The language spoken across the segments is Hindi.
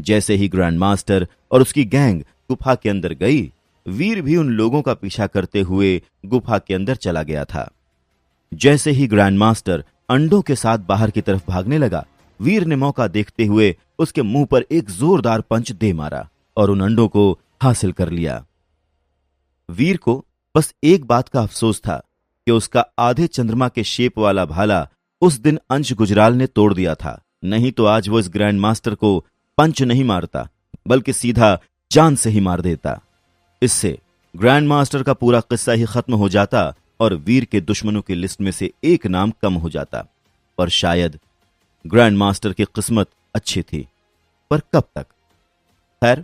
जैसे ही ग्रैंड मास्टर और उसकी गैंग गुफा के अंदर गई, वीर भी उन लोगों का पीछा करते हुए गुफा के अंदर चला गया था। जैसे ही ग्रैंड मास्टर अंडों के साथ बाहर की तरफ भागने लगा, वीर ने मौका देखते हुए उसके मुंह पर एक जोरदार पंच दे मारा और उन अंडों को हासिल कर लिया। वीर को बस एक बात का अफसोस था कि उसका आधे चंद्रमा के शेप वाला भाला उस दिन अंश गुजराल ने तोड़ दिया था, नहीं तो आज वो इस ग्रैंड मास्टर को पंच नहीं मारता बल्कि सीधा जान से ही मार देता। इससे ग्रैंड मास्टर का पूरा किस्सा ही खत्म हो जाता और वीर के दुश्मनों की लिस्ट में से एक नाम कम हो जाता। पर शायद ग्रैंड मास्टर की किस्मत अच्छी थी, पर कब तक? खैर,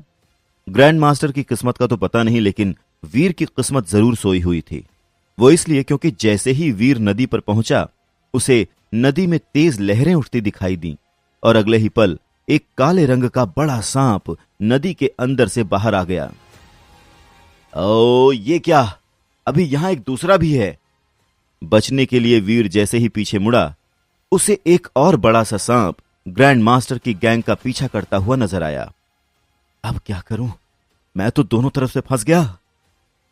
ग्रैंड मास्टर की किस्मत का तो पता नहीं, लेकिन वीर की किस्मत जरूर सोई हुई थी। वो इसलिए क्योंकि जैसे ही वीर नदी पर पहुंचा, उसे नदी में तेज लहरें उठती दिखाई दी और अगले ही पल एक काले रंग का बड़ा सांप नदी के अंदर से बाहर आ गया। ओ, ये क्या? अभी यहां एक दूसरा भी है। बचने के लिए वीर जैसे ही पीछे मुड़ा, उसे एक और बड़ा सा सांप ग्रैंड मास्टर की गैंग का पीछा करता हुआ नजर आया। अब क्या करूं? मैं तो दोनों तरफ से फंस गया।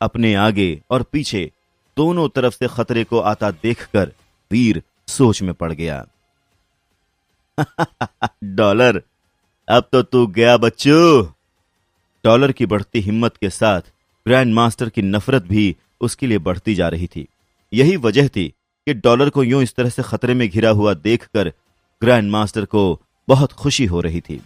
अपने आगे और पीछे दोनों तरफ से खतरे को आता देखकर वीर सोच में पड़ गया। डॉलर, अब तो तू गया बच्चू। डॉलर की बढ़ती हिम्मत के साथ ग्रैंड मास्टर की नफरत भी उसके लिए बढ़ती जा रही थी। यही वजह थी कि डॉलर को यूं इस तरह से खतरे में घिरा हुआ देखकर ग्रैंड मास्टर को बहुत खुशी हो रही थी।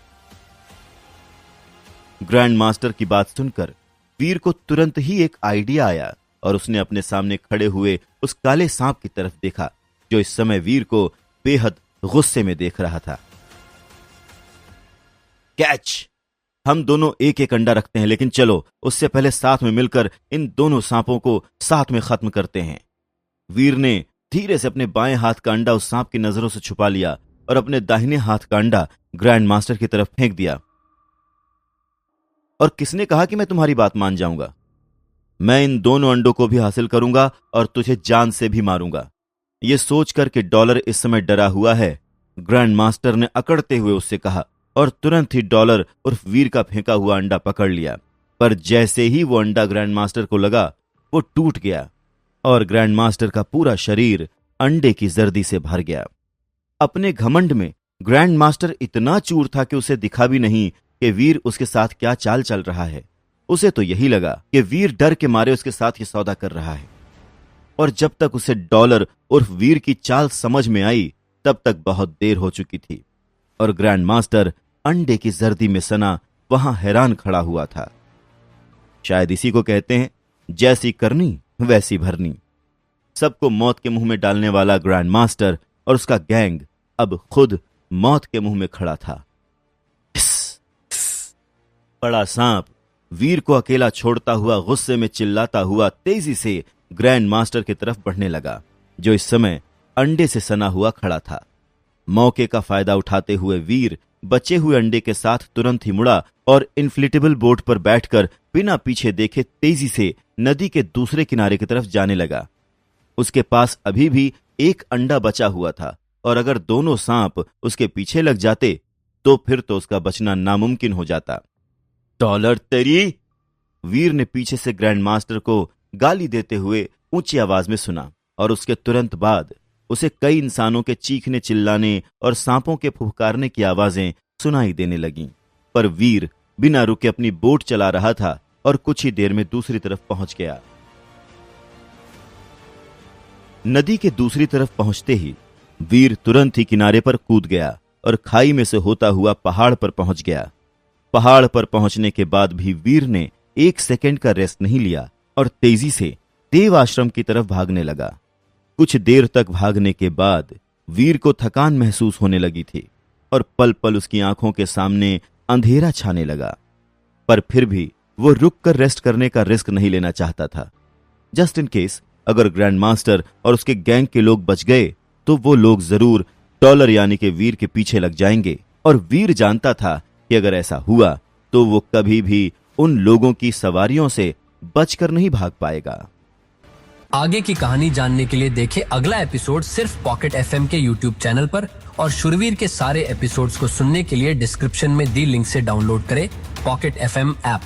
ग्रैंड मास्टर की बात सुनकर वीर को तुरंत ही एक आइडिया आया और उसने अपने सामने खड़े हुए उस काले सांप की तरफ देखा, जो इस समय वीर को बेहद गुस्से में देख रहा था। कैच! हम दोनों एक एक अंडा रखते हैं, लेकिन चलो उससे पहले साथ में मिलकर इन दोनों सांपों को साथ में खत्म करते हैं। वीर ने धीरे से अपने बाएं हाथ का अंडा उस सांप की नजरों से छुपा लिया और अपने दाहिने हाथ का अंडा ग्रैंड मास्टर की तरफ फेंक दिया। और किसने कहा कि मैं तुम्हारी बात मान जाऊंगा? मैं इन दोनों अंडों को भी हासिल करूंगा और तुझे जान से भी मारूंगा। यह सोचकर कि डॉलर इस समय डरा हुआ है, ग्रैंड मास्टर ने अकड़ते हुए उससे कहा और तुरंत ही डॉलर उर्फ वीर का फेंका हुआ अंडा पकड़ लिया। पर जैसे ही वो अंडा ग्रैंड मास्टर को लगा, वो टूट गया और ग्रैंड मास्टर का पूरा शरीर अंडे की जर्दी से भर गया। अपने घमंड में ग्रैंड मास्टर इतना चूर था कि उसे दिखा भी नहीं कि वीर उसके साथ क्या चाल चल रहा है। उसे तो यही लगा कि वीर डर के मारे उसके साथ ही सौदा कर रहा है। और जब तक उसे डॉलर उर्फ वीर की चाल समझ में आई, तब तक बहुत देर हो चुकी थी और ग्रैंड मास्टर अंडे की जर्दी में सना वहां हैरान खड़ा हुआ था। शायद इसी को कहते हैं, जैसी करनी वैसी भरनी। सबको मौत के मुंह में डालने वाला ग्रैंड मास्टर और उसका गैंग अब खुद मौत के मुंह में खड़ा था। बड़ा सांप वीर को अकेला छोड़ता हुआ गुस्से में चिल्लाता हुआ तेजी से ग्रैंड मास्टर की तरफ बढ़ने लगा, जो इस समय अंडे से सना हुआ खड़ा था। मौके का फायदा उठाते हुए वीर बचे हुए अंडे के साथ तुरंत ही मुड़ा और इन्फ्लेटेबल बोट पर बैठकर बिना पीछे देखे तेजी से नदी के दूसरे किनारे की तरफ जाने लगा। उसके पास अभी भी एक अंडा बचा हुआ था और अगर दोनों सांप उसके पीछे लग जाते तो फिर तो उसका बचना नामुमकिन हो जाता। डॉलर तेरी! वीर ने पीछे से ग्रैंड मास्टर को गाली देते हुए ऊंची आवाज में सुना और उसके तुरंत बाद उसे कई इंसानों के चीखने चिल्लाने और सांपों के फुफकारने की आवाजें सुनाई देने लगीं। पर वीर बिना रुके अपनी बोट चला रहा था और कुछ ही देर में दूसरी तरफ पहुंच गया। नदी के दूसरी तरफ पहुंचते ही वीर तुरंत ही किनारे पर कूद गया और खाई में से होता हुआ पहाड़ पर पहुंच गया। पहाड़ पर पहुंचने के बाद भी वीर ने एक सेकंड का रेस्ट नहीं लिया और तेजी से देव आश्रम की तरफ भागने लगा। कुछ देर तक भागने के बाद वीर को थकान महसूस होने लगी थी और पल पल उसकी आंखों के सामने अंधेरा छाने लगा। पर फिर भी वो रुक कर रेस्ट करने का रिस्क नहीं लेना चाहता था। जस्ट इन केस अगर ग्रैंड मास्टर और उसके गैंग के लोग बच गए तो वो लोग जरूर डॉलर यानी कि वीर के पीछे लग जाएंगे और वीर जानता था कि अगर ऐसा हुआ तो वो कभी भी उन लोगों की सवारियों से बचकर नहीं भाग पाएगा। आगे की कहानी जानने के लिए देखें अगला एपिसोड सिर्फ पॉकेट एफएम के यूट्यूब चैनल पर, और शुरवीर के सारे एपिसोड्स को सुनने के लिए डिस्क्रिप्शन में दी लिंक से डाउनलोड करें पॉकेट एफएम ऐप।